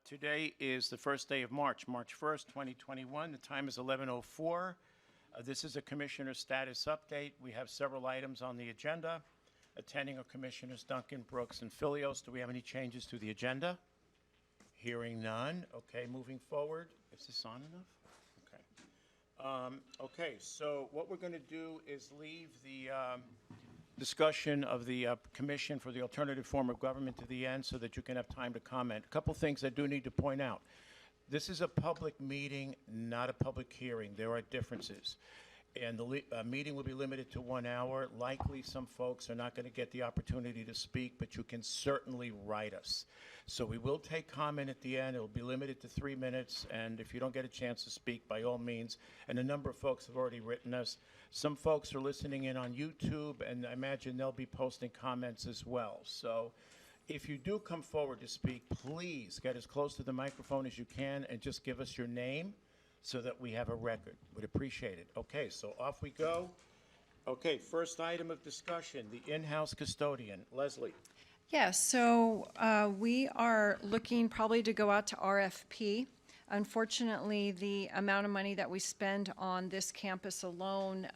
Today is the first day of March, March 1st, 2021. The time is 11:04. This is a Commissioner status update. We have several items on the agenda. Attending are Commissioners Duncan, Brooks, and Filios. Do we have any changes to the agenda? Hearing none. Okay, moving forward. Is this on enough? Okay. So what we're going to do is leave the discussion of the Commission for the Alternative Form of Government to the end so that you can have time to comment. A couple things I do need to point out. This is a public meeting, not a public hearing. There are differences. And the meeting will be limited to 1 hour. Likely some folks are not going to get the opportunity to speak, but you can certainly write us. So we will take comment at the end. It will be limited to 3 minutes. And if you don't get a chance to speak, by all means, and a number of folks have already written us. Some folks are listening in on YouTube, and I imagine they'll be posting comments as well. So if you do come forward to speak, please get as close to the microphone as you can and just give us your name so that we have a record. Would appreciate it. Okay, so off we go. Okay, first item of discussion, the in-house custodian. Leslie. Yeah, so we are looking probably to go out to RFP. Unfortunately, the amount of money that we spend on this campus alone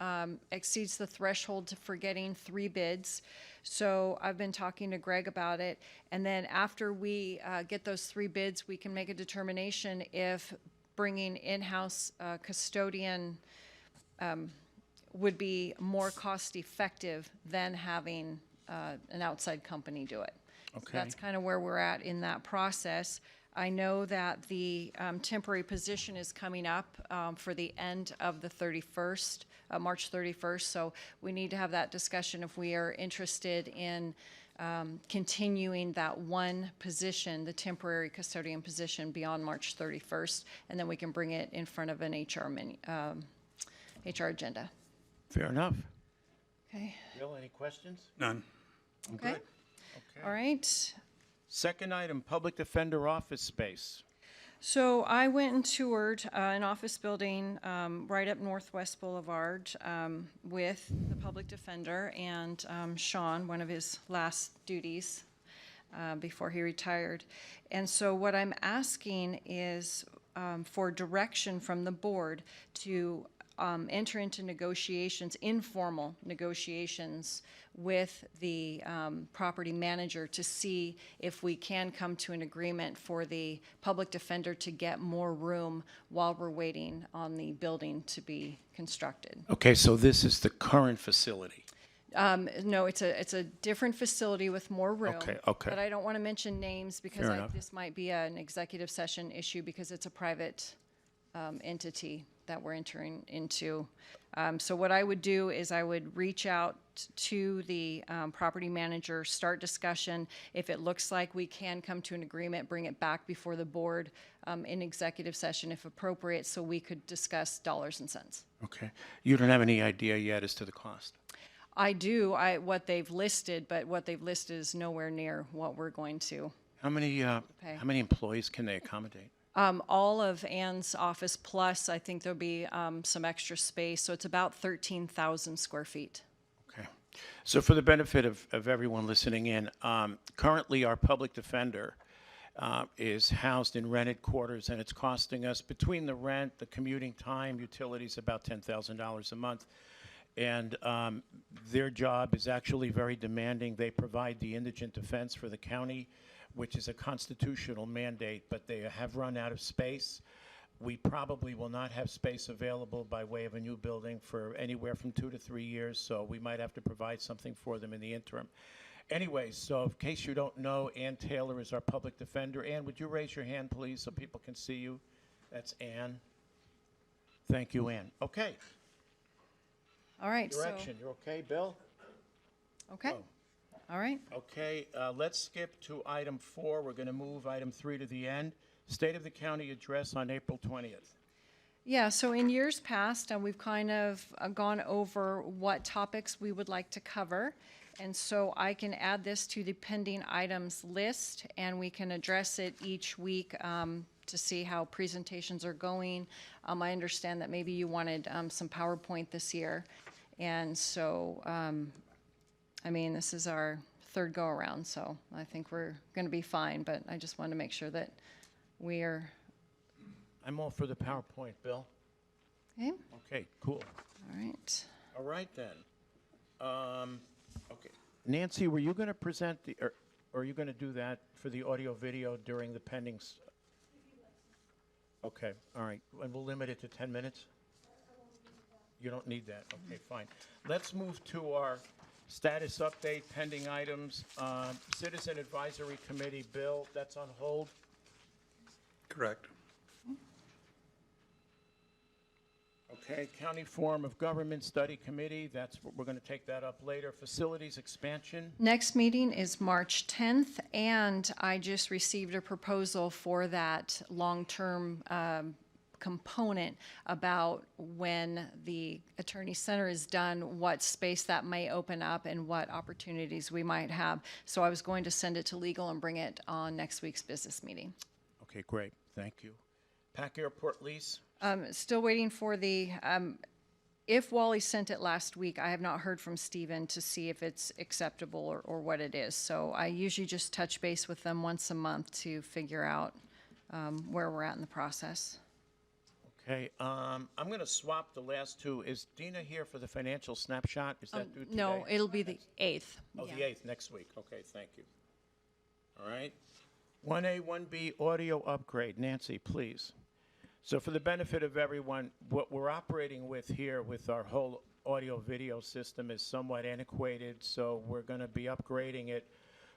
exceeds the threshold for getting 3 bids. So I've been talking to Greg about it. And then after we get those 3 bids, we can make a determination if bringing in-house custodian would be more cost-effective than having an outside company do it. Okay. So that's kind of where we're at in that process. I know that the temporary position is coming up for the end of the 31st, March 31st, so we need to have that discussion if we are interested in continuing that one position, the temporary custodian position, beyond March 31st, and then we can bring it in front of an HR agenda. Fair enough. Okay. Bill, any questions? None. Okay. Good. Okay. All right. Second item, public defender office space. So I went and toured an office building right up Northwest Boulevard with the public defender and Sean, one of his last duties before he retired. And so what I'm asking is for direction from the board to enter into negotiations, informal negotiations with the property manager to see if we can come to an agreement for the public defender to get more room while we're waiting on the building to be constructed. Okay, so this is the current facility. No, it's a different facility with more room. Okay. But I don't want to mention names because Fair enough. this might be an executive session issue because it's a private entity that we're entering into. So what I would do is I would reach out to the property manager, start discussion. If it looks like we can come to an agreement, bring it back before the board in executive session if appropriate, so we could discuss dollars and cents. Okay. You don't have any idea yet as to the cost? I do, what they've listed, but what they've listed is nowhere near what we're going to. How many employees can they accommodate? All of Ann's office plus, I think there'll be some extra space, so it's about 13,000 square feet. Okay. So for the benefit of everyone listening in, currently our public defender is housed in rented quarters, and it's costing us, between the rent, the commuting time, utilities, about $10,000 a month. And their job is actually very demanding. They provide the indigent defense for the county, which is a constitutional mandate, but they have run out of space. We probably will not have space available by way of a new building for anywhere from 2 to 3 years, so we might have to provide something for them in the interim. Anyway, so in case you don't know, Ann Taylor is our public defender. Ann, would you raise your hand, please, so people can see you? That's Ann. Thank you, Ann. Okay. All right, Direction, you're okay, Bill? okay, Oh. all right. Okay, let's skip to item 4. We're going to move item 3 to the end. State of the county address on April 20th. Yeah, so in years past, we've kind of gone over what topics we would like to cover. And so I can add this to the pending items list, and we can address it each week to see how presentations are going. I understand that maybe you wanted some PowerPoint this year. And so, I mean, this is our third go-around, so I think we're going to be fine. But I just wanted to make sure that we're, I'm all for the PowerPoint, Bill. okay, Okay, cool. all right. All right, then. Okay. Nancy, were you going to present or are you going to do that for the audio-video during the pending? Okay, all right. And we'll limit it to 10 minutes? You don't need that. Okay, fine. Let's move to our status update, pending items. Citizen Advisory Committee, Bill, that's on hold. Correct. Okay, County Form of Government Study Committee, we're going to take that up later. Facilities expansion. Next meeting is March 10th, and I just received a proposal for that long-term component about when the Attorney Center is done, what space that may open up and what opportunities we might have. So I was going to send it to legal and bring it on next week's business meeting. Okay, great. Thank you. Pack Airport lease. Still waiting for the, if Wally sent it last week, I have not heard from Stephen to see if it's acceptable or what it is. So I usually just touch base with them once a month to figure out where we're at in the process. Okay, I'm going to swap the last two. Is Dina here for the financial snapshot? Is that due today? No, it'll be the 8th. Oh, Yeah. the 8th, next week. Okay, thank you. All right. 1A, 1B, audio upgrade. Nancy, please. So for the benefit of everyone, what we're operating with here with our whole audio-video system is somewhat antiquated, so we're going to be upgrading it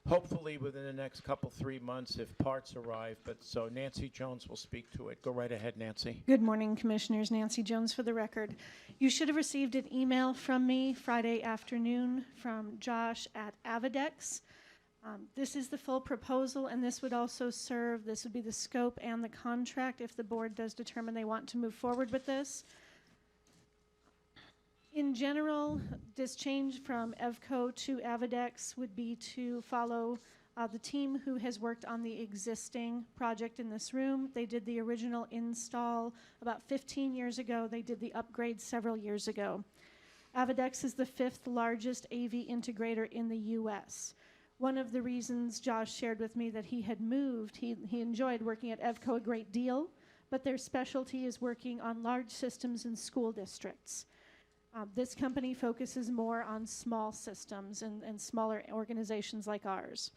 hopefully within the next 3 months if parts arrive. But so Nancy Jones will speak to it. Go right ahead, Nancy. Good morning, Commissioners. Nancy Jones for the record. You should have received an email from me Friday afternoon from Josh at Avidex. This is the full proposal, and this would also serve, this would be the scope and the contract if the board does determine they want to move forward with this. In general, this change from EVCO to Avidex would be to follow the team who has worked on the existing project in this room. They did the original install about 15 years ago. They did the upgrade several years ago. Avidex is the 5th largest AV integrator in the U.S. One of the reasons Josh shared with me that he had moved, he enjoyed working at EVCO a great deal, but their specialty is working on large systems in school districts. This company focuses more on small systems and smaller organizations like ours.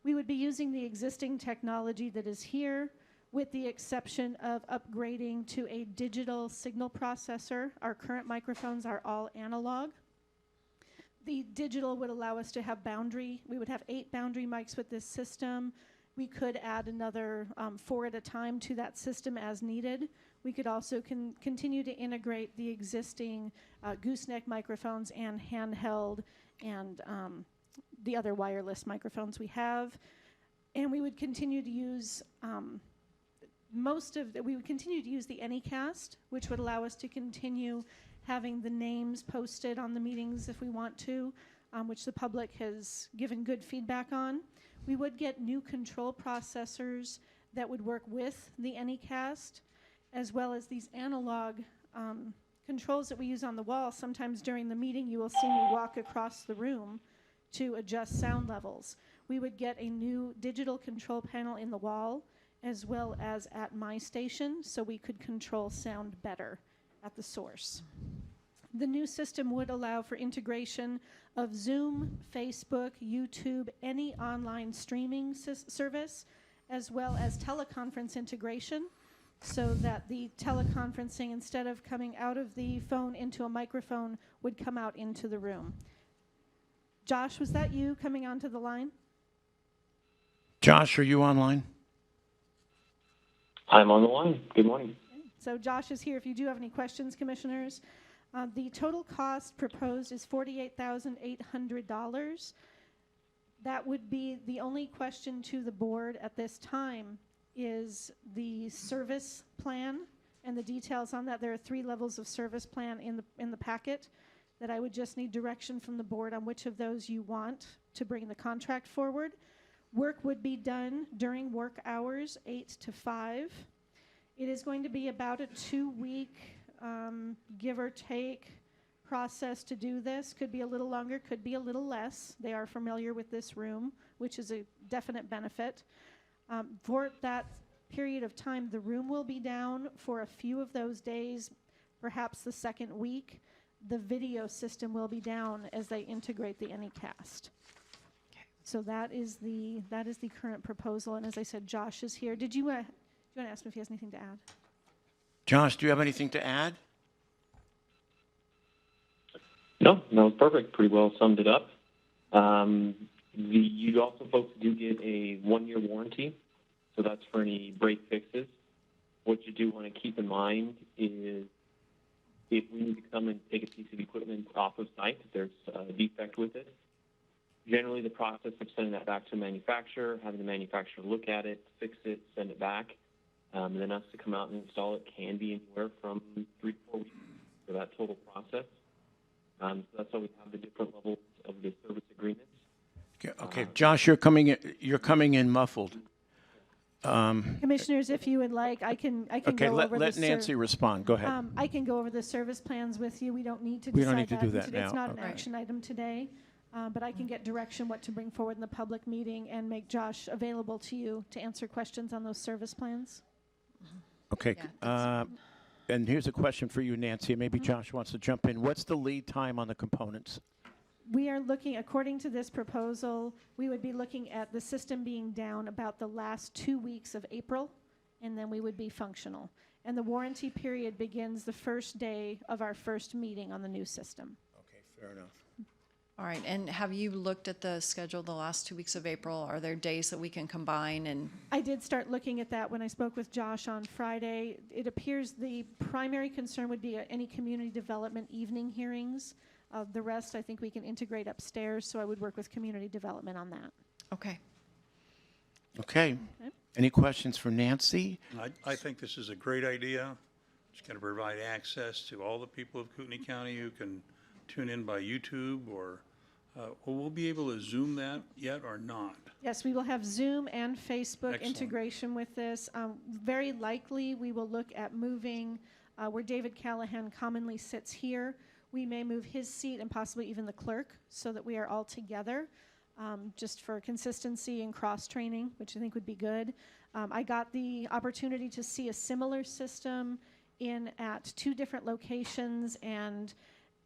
We would be using the existing technology that is here, with the exception of upgrading to a digital signal processor. Our current microphones are all analog. The digital would allow us to have boundary. We would have 8 boundary mics with this system. We could add another 4 at a time to that system as needed. We could also continue to integrate the existing gooseneck microphones and handheld and the other wireless microphones we have. And we would continue to use we would continue to use the Anycast, which would allow us to continue having the names posted on the meetings if we want to, which the public has given good feedback on. We would get new control processors that would work with the Anycast, as well as these analog controls that we use on the wall. Sometimes during the meeting, you will see me walk across the room to adjust sound levels. We would get a new digital control panel in the wall, as well as at my station, so we could control sound better at the source. The new system would allow for integration of Zoom, Facebook, YouTube, any online streaming service, as well as teleconference integration, so that the teleconferencing, instead of coming out of the phone into a microphone, would come out into the room. Josh, was that you coming onto the line? Josh, are you online? I'm on the line. Good morning. So Josh is here if you do have any questions, Commissioners. The total cost proposed is $48,800. That would be the only question to the board at this time is the service plan and the details on that. There are 3 levels of service plan in the packet that I would just need direction from the board on which of those you want to bring the contract forward. Work would be done during work hours, 8 to 5. It is going to be about a 2-week, give or take, process to do this. Could be a little longer, could be a little less. They are familiar with this room, which is a definite benefit. For that period of time, the room will be down for a few of those days, perhaps the second week. The video system will be down as they integrate the Anycast. So that is the current proposal, and as I said, Josh is here. Do you want to ask him if he has anything to add? Josh, do you have anything to add? No, that was perfect. Pretty well summed it up. You also folks do get a 1-year warranty, so that's for any break fixes. What you do want to keep in mind is if we need to come and take a piece of equipment off of site, if there's a defect with it, generally the process of sending that back to a manufacturer, having the manufacturer look at it, fix it, send it back, and then us to come out and install it can be anywhere from 3 to 4 weeks for that total process. So that's why we have the different levels of the service agreements. Okay, Josh, you're coming in muffled. Commissioners, if you would like, I can Okay, go over let the Nancy respond. Go ahead. I can go over the service plans with you. We don't need to We don't decide need to do that today. It's now. not an Okay. action item today, but I can get direction what to bring forward in the public meeting and make Josh available to you to answer questions on those service plans. Okay, Yeah, and here's a question for you, Nancy, and maybe Josh wants to jump in. What's the lead time on the components? We are looking, according to this proposal, we would be looking at the system being down about the last 2 weeks of April, and then we would be functional. And the warranty period begins the first day of our first meeting on the new system. Okay, fair enough. All right, and have you looked at the schedule the last 2 weeks of April? Are there days that we can combine and? I did start looking at that when I spoke with Josh on Friday. It appears the primary concern would be any community development evening hearings. The rest, I think we can integrate upstairs, so I would work with community development on that. Okay. Okay. Any questions for Nancy? I think this is a great idea. It's going to provide access to all the people of Kootenai County who can tune in by YouTube or, will we be able to Zoom that yet or not? Yes, we will have Zoom and Facebook Excellent. integration with this. Very likely, we will look at moving where David Callahan commonly sits here. We may move his seat and possibly even the clerk so that we are all together, just for consistency and cross-training, which I think would be good. I got the opportunity to see a similar system at 2 different locations, and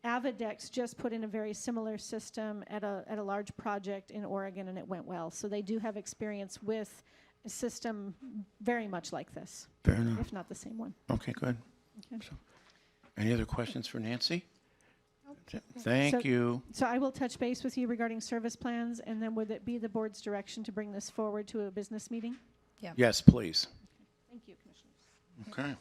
Avidex just put in a very similar system at a large project in Oregon, and it went well. So they do have experience with a system very much like this, Fair enough. if not the same one. Okay, good. Okay. So, any other questions for Nancy? Thank you. So I will touch base with you regarding service plans, and then would it be the board's direction to bring this forward to a business meeting? Yes, please. Thank you, Commissioners. Okay.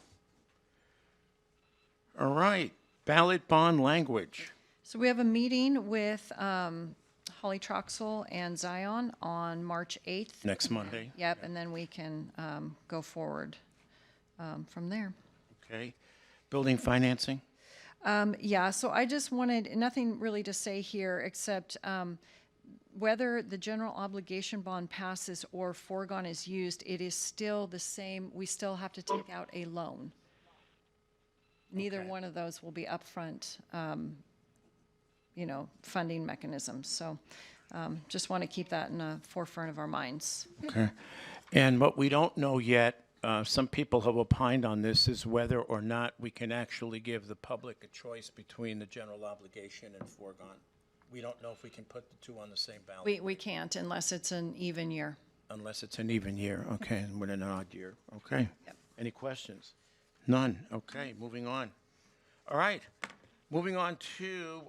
All right. Ballot bond language. So we have a meeting with Holly Troxel and Zion on March 8th. Next Monday. Yep, and then we can go forward from there. Okay. Building financing. Yeah, so I just wanted, nothing really to say here, except whether the general obligation bond passes or foregone is used, it is still the same. We still have to take out a loan. Neither Okay. one of those will be upfront, funding mechanisms. So just want to keep that in the forefront of our minds. Okay. And what we don't know yet, some people have opined on this, is whether or not we can actually give the public a choice between the general obligation and foregone. We don't know if we can put the two on the same ballot. We can't unless it's an even year. Unless it's an even year, okay, and we're in an odd year, okay. Yep. Any questions? None, okay, moving on. All right, moving on to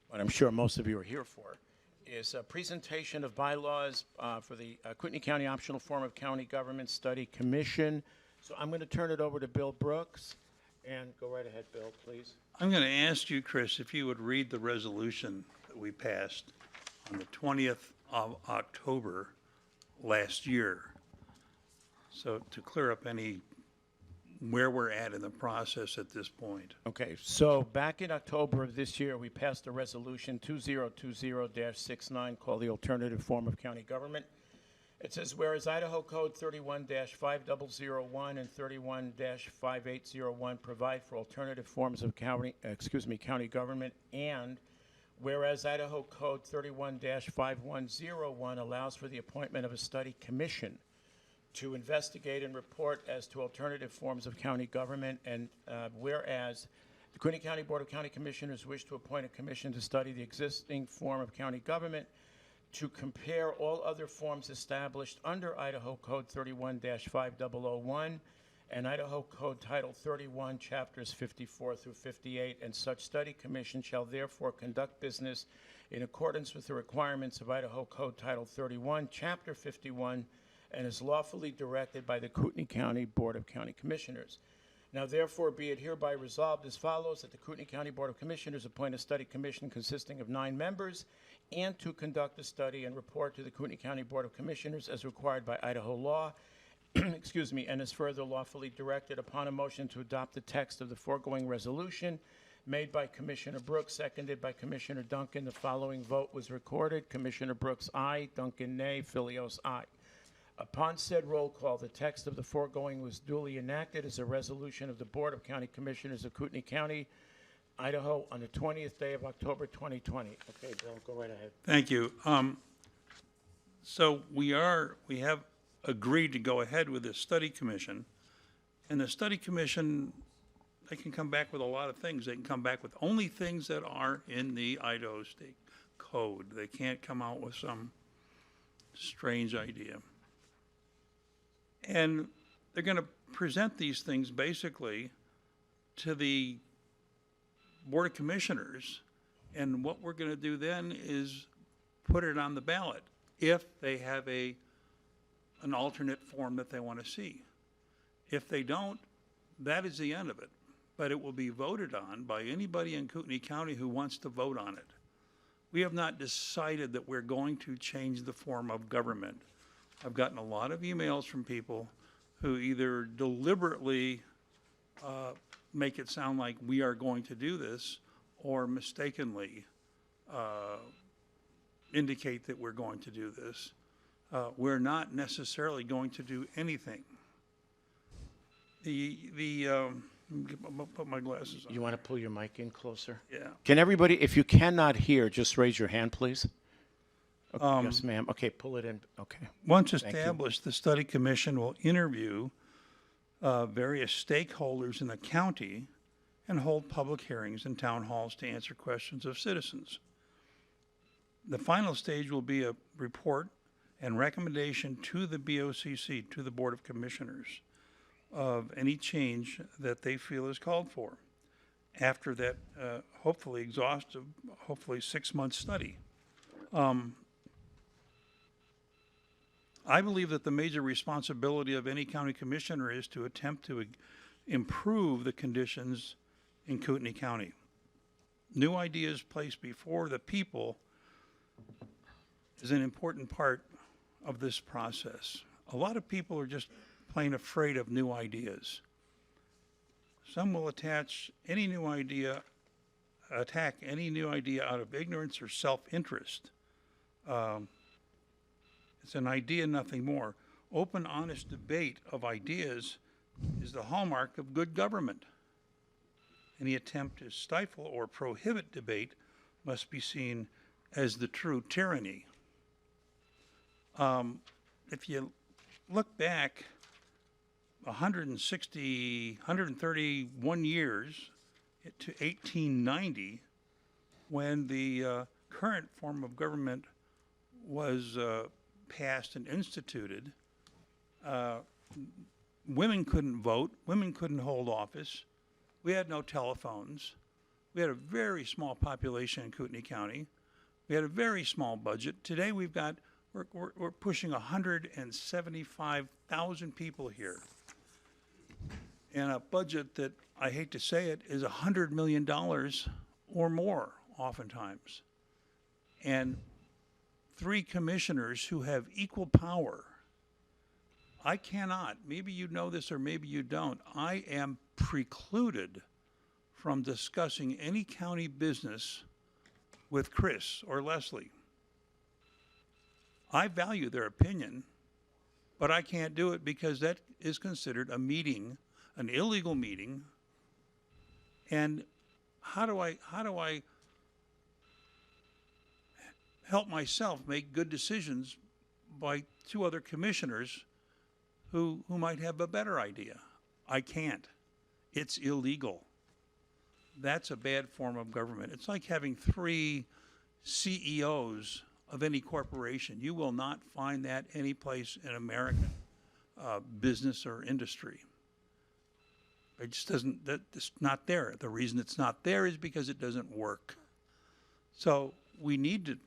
what I'm sure most of you are here for, is a presentation of bylaws for the Kootenai County Optional Form of County Government Study Commission. So I'm going to turn it over to Bill Brooks, and go right ahead, Bill, please. I'm going to ask you, Chris, if you would read the resolution that we passed on the 20th of October last year. So to clear up where we're at in the process at this point. Okay, so back in October of this year, we passed a resolution 2020-69 called the Alternative Form of County Government. It says, whereas Idaho Code 31-5001 and 31-5801 provide for alternative forms of county government, and whereas Idaho Code 31-5101 allows for the appointment of a study commission to investigate and report as to alternative forms of county government, and whereas the Quinte County Board of County Commissioners wish to appoint a commission to study the existing form of county government, to compare all other forms established under Idaho Code 31-5001 and Idaho Code Title 31, Chapters 54 through 58, and such study commission shall therefore conduct business in accordance with the requirements of Idaho Code Title 31, Chapter 51, and is lawfully directed by the Kootenai County Board of County Commissioners. Now therefore be it hereby resolved as follows, that the Kootenai County Board of Commissioners appoint a study commission consisting of 9 members, and to conduct the study and report to the Kootenai County Board of Commissioners as required by Idaho law, excuse me, and is further lawfully directed upon a motion to adopt the text of the foregoing resolution made by Commissioner Brooks, seconded by Commissioner Duncan. The following vote was recorded. Commissioner Brooks, aye. Duncan, nay. Filios, aye. Upon said roll call, the text of the foregoing was duly enacted as a resolution of the Board of County Commissioners of Kootenai County, Idaho, on the 20th day of October 2020. Okay, Bill, go right ahead. Thank you. So we have agreed to go ahead with this study commission, and the study commission, they can come back with a lot of things. They can come back with only things that are in the Idaho State Code. They can't come out with some strange idea. And they're going to present these things basically to the Board of Commissioners, and what we're going to do then is put it on the ballot if they have an alternate form that they want to see. If they don't, that is the end of it. But it will be voted on by anybody in Kootenai County who wants to vote on it. We have not decided that we're going to change the form of government. I've gotten a lot of emails from people who either deliberately make it sound like we are going to do this, or mistakenly indicate that we're going to do this. We're not necessarily going to do anything. Put my glasses on. You want to pull your mic in closer? Yeah. Can everybody, if you cannot hear, just raise your hand, please? Okay, yes, ma'am. Okay, pull it in. Okay. Once you. established, the study commission will interview various stakeholders in the county and hold public hearings and town halls to answer questions of citizens. The final stage will be a report and recommendation to the BOCC, to the Board of Commissioners, of any change that they feel is called for after that hopefully exhaustive, hopefully 6-month study. I believe that the major responsibility of any county commissioner is to attempt to improve the conditions in Kootenai County. New ideas placed before the people is an important part of this process. A lot of people are just plain afraid of new ideas. Some will attack any new idea out of ignorance or self-interest. It's an idea, nothing more. Open, honest debate of ideas is the hallmark of good government. Any attempt to stifle or prohibit debate must be seen as the true tyranny. If you look back 131 years to 1890, when the current form of government was passed and instituted, women couldn't vote, women couldn't hold office, we had no telephones, we had a very small population in Kootenai County, we had a very small budget. Today we're pushing 175,000 people here, and a budget that, I hate to say it, is $100 million or more oftentimes. And 3 commissioners who have equal power. I cannot, maybe you know this or maybe you don't, I am precluded from discussing any county business with Chris or Leslie. I value their opinion, but I can't do it because that is considered a meeting, an illegal meeting. And how do I help myself make good decisions by 2 other commissioners who might have a better idea. I can't. It's illegal. That's a bad form of government. It's like having 3 CEOs of any corporation. You will not find that any place in American business or industry. It just doesn't, it's not there. The reason it's not there is because it doesn't work. So we need to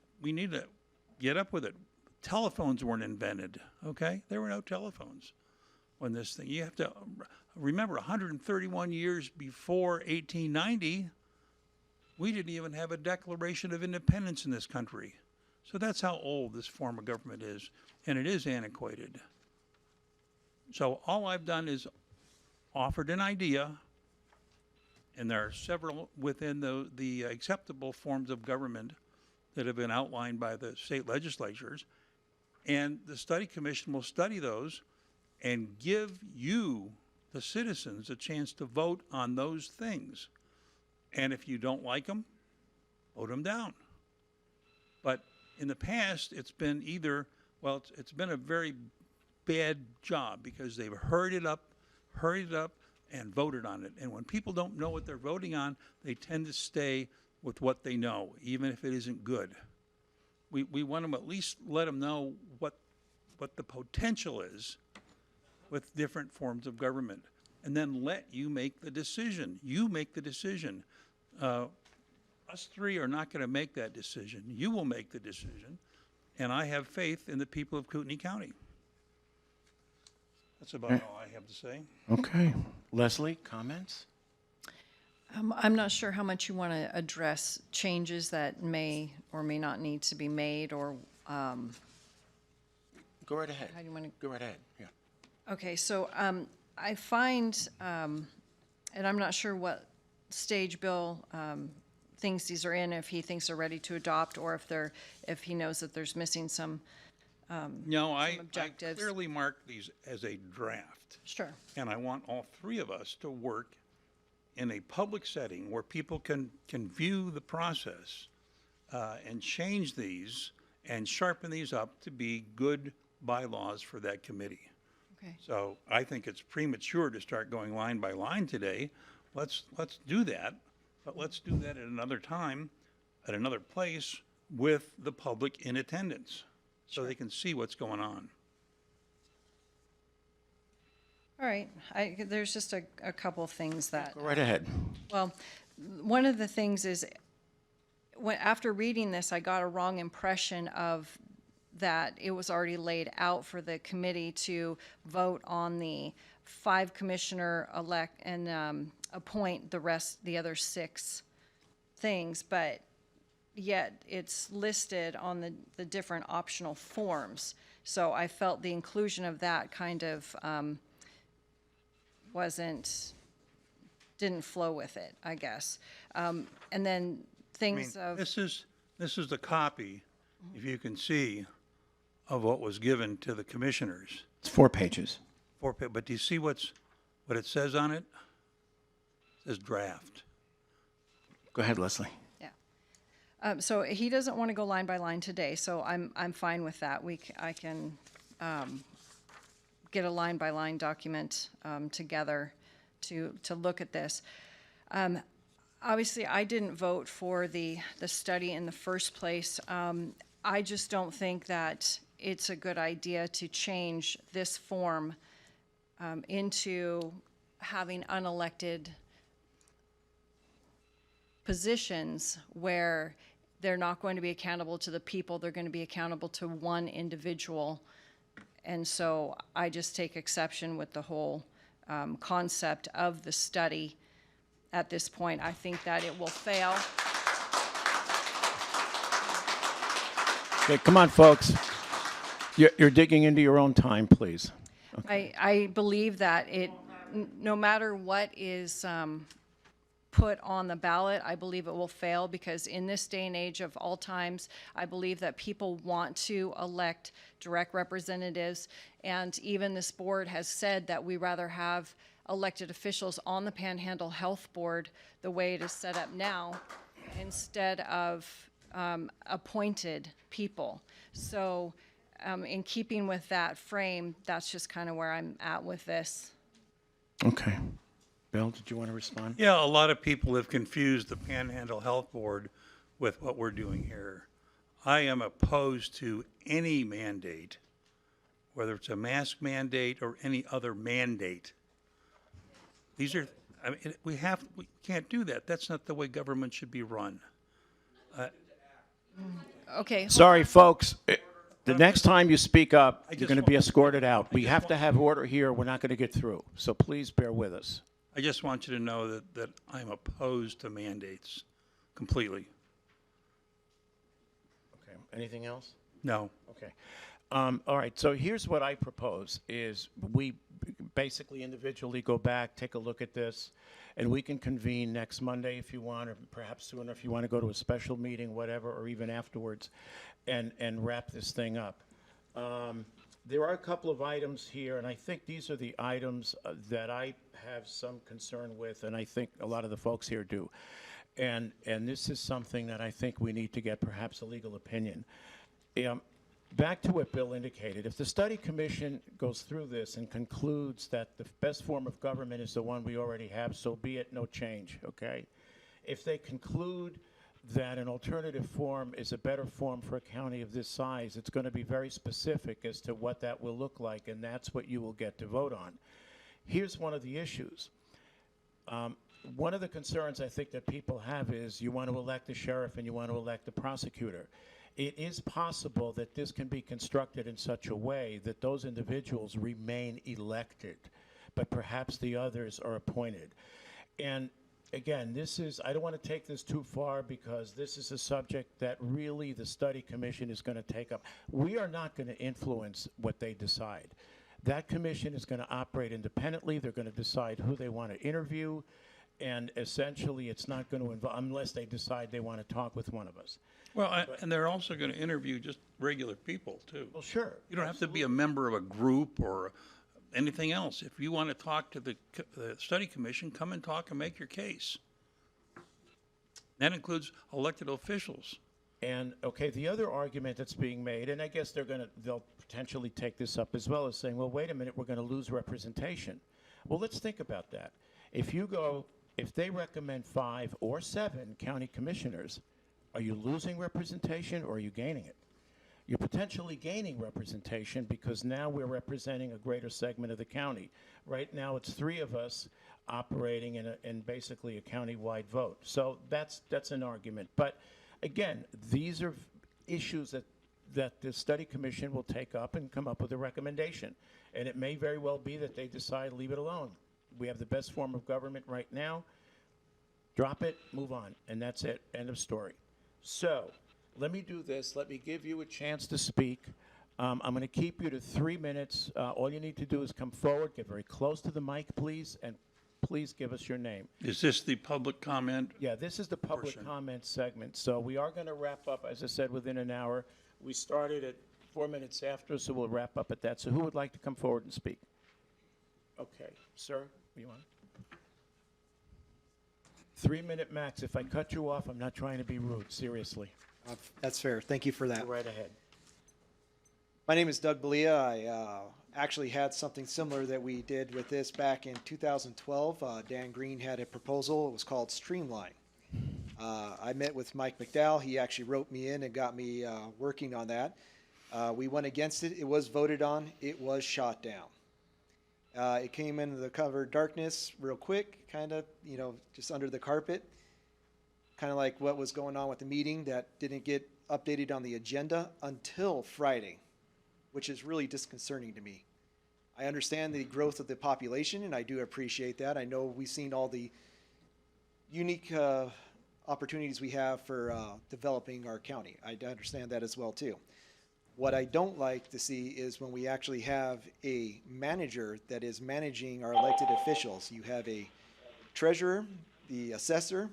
get up with it. Telephones weren't invented, okay? There were no telephones when this thing, you have to remember 131 years before 1890, we didn't even have a Declaration of Independence in this country. So that's how old this form of government is, and it is antiquated. So all I've done is offered an idea, and there are several within the acceptable forms of government that have been outlined by the state legislatures, and the study commission will study those and give you, the citizens, a chance to vote on those things. And if you don't like them, vote them down. But in the past, it's been either, well, it's been a very bad job because they've hurried it up, and voted on it. And when people don't know what they're voting on, they tend to stay with what they know, even if it isn't good. We want to at least let them know what the potential is with different forms of government, and then let you make the decision. You make the decision. Us 3 are not going to make that decision. You will make the decision, and I have faith in the people of Kootenai County. That's about all I have to say. Okay. Leslie, comments? I'm not sure how much you want to address changes that may or may not need to be made, or Go right ahead. how do you want to? Go right ahead, yeah. Okay, so I find, and I'm not sure what stage Bill thinks these are in, if he thinks they're ready to adopt, or if he knows that there's missing some. No, I objectives. clearly marked these as a draft. Sure. And I want all 3 of us to work in a public setting where people can view the process and change these and sharpen these up to be good bylaws for that committee. Okay. So I think it's premature to start going line by line today. Let's do that, but let's do that at another time, at another place, with the public in attendance, so they can see what's going on. All right. There's just a couple of things that. Go right ahead. Well, one of the things is, after reading this, I got a wrong impression of that it was already laid out for the committee to vote on the 5 commissioner elect and appoint the other 6 things, but yet it's listed on the different optional forms. So I felt the inclusion of that kind of didn't flow with it, I guess. And then things of. This is the copy, if you can see, of what was given to the commissioners. It's 4 pages. But do you see what it says on it? It says draft. Go ahead, Leslie. Yeah. So he doesn't want to go line by line today, so I'm fine with that. I can get a line by line document together to look at this. Obviously, I didn't vote for the study in the first place. I just don't think that it's a good idea to change this form into having unelected positions where they're not going to be accountable to the people, they're going to be accountable to one individual. And so I just take exception with the whole concept of the study at this point. I think that it will fail. Okay, come on, folks. You're digging into your own time, please. I believe that no matter what is put on the ballot, I believe it will fail, because in this day and age of all times, I believe that people want to elect direct representatives, and even this board has said that we rather have elected officials on the Panhandle Health Board the way it is set up now, instead of appointed people. So in keeping with that frame, that's just kind of where I'm at with this. Okay. Bill, did you want to respond? Yeah, a lot of people have confused the Panhandle Health Board with what we're doing here. I am opposed to any mandate, whether it's a mask mandate or any other mandate. These are, I mean, we can't do that. That's not the way government should be run. Okay. Sorry, folks. The next time you speak up, I you're just going to be want- escorted out. We just have to want- have order here. We're not going to get through. So please bear with us. I just want you to know that I'm opposed to mandates completely. Okay. Anything else? No. Okay. All right, so here's what I propose, is we basically individually go back, take a look at this, and we can convene next Monday if you want, or perhaps sooner if you want to go to a special meeting, whatever, or even afterwards, and wrap this thing up. There are a couple of items here, and I think these are the items that I have some concern with, and I think a lot of the folks here do. And this is something that I think we need to get perhaps a legal opinion. Back to what Bill indicated, if the study commission goes through this and concludes that the best form of government is the one we already have, so be it, no change, okay? If they conclude that an alternative form is a better form for a county of this size, it's going to be very specific as to what that will look like, and that's what you will get to vote on. Here's one of the issues. One of the concerns I think that people have is you want to elect the sheriff and you want to elect the prosecutor. It is possible that this can be constructed in such a way that those individuals remain elected, but perhaps the others are appointed. And again, I don't want to take this too far because this is a subject that really the study commission is going to take up. We are not going to influence what they decide. That commission is going to operate independently. They're going to decide who they want to interview. And essentially, it's not going to involve, unless they decide they want to talk with one of us. Well, and they're also going to interview just regular people, too. Well, sure. You don't have to be a member of a group or anything else. If you want to talk to the study commission, come and talk and make your case. That includes elected officials. And, okay, the other argument that's being made, and I guess they'll potentially take this up as well, as saying, well, wait a minute, we're going to lose representation. Well, let's think about that. If they recommend 5 or 7 county commissioners, are you losing representation or are you gaining it? You're potentially gaining representation because now we're representing a greater segment of the county. Right now, it's 3 of us operating in basically a county-wide vote. So that's an argument. But again, these are issues that the study commission will take up and come up with a recommendation. And it may very well be that they decide leave it alone. We have the best form of government right now. Drop it, move on, and that's it. End of story. So let me do this. Let me give you a chance to speak. I'm going to keep you to 3 minutes. All you need to do is come forward, get very close to the mic, please, and please give us your name. Is this the public comment? Yeah, this is the public Portion. comment segment. So we are going to wrap up, as I said, within an hour. We started at 4 minutes after, so we'll wrap up at that. So who would like to come forward and speak? Okay, sir, you want? 3 minute max. If I cut you off, I'm not trying to be rude, seriously. That's fair. Thank you for that. Go right ahead. My name is Doug Belia. I actually had something similar that we did with this back in 2012. Dan Green had a proposal. It was called Streamline. I met with Mike McDowell. He actually wrote me in and got me working on that. We went against it. It was voted on. It was shot down. It came into the cover of darkness real quick, kind of, just under the carpet. Kind of like what was going on with the meeting that didn't get updated on the agenda until Friday, which is really disconcerting to me. I understand the growth of the population, and I do appreciate that. I know we've seen all the unique opportunities we have for developing our county. I understand that as well, too. What I don't like to see is when we actually have a manager that is managing our elected officials. You have a treasurer, the assessor,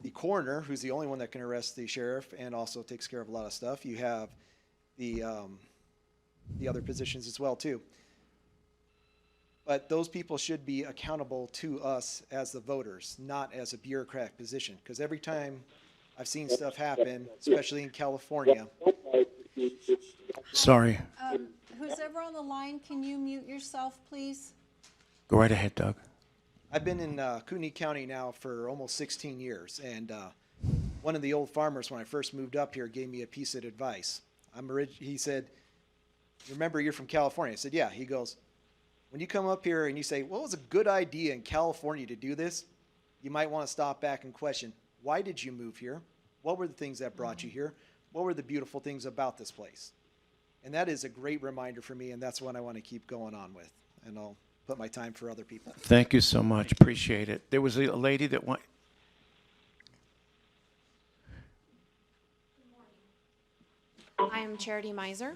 the coroner, who's the only one that can arrest the sheriff and also takes care of a lot of stuff. You have the other positions as well, too. But those people should be accountable to us as the voters, not as a bureaucratic position. Because every time I've seen stuff happen, especially in California, Sorry. Who's ever on the line, can you mute yourself, please? Go right ahead, Doug. I've been in Kootenai County now for almost 16 years, and one of the old farmers, when I first moved up here, gave me a piece of advice. He said, "Remember, you're from California." I said, "Yeah." He goes, "When you come up here and you say, what was a good idea in California to do this, you might want to stop back and question, why did you move here? What were the things that brought you here? What were the beautiful things about this place?" And that is a great reminder for me, and that's one I want to keep going on with. And I'll put my time for other people. Thank you so much. Appreciate it. There was a lady that went. I am Charity Miser.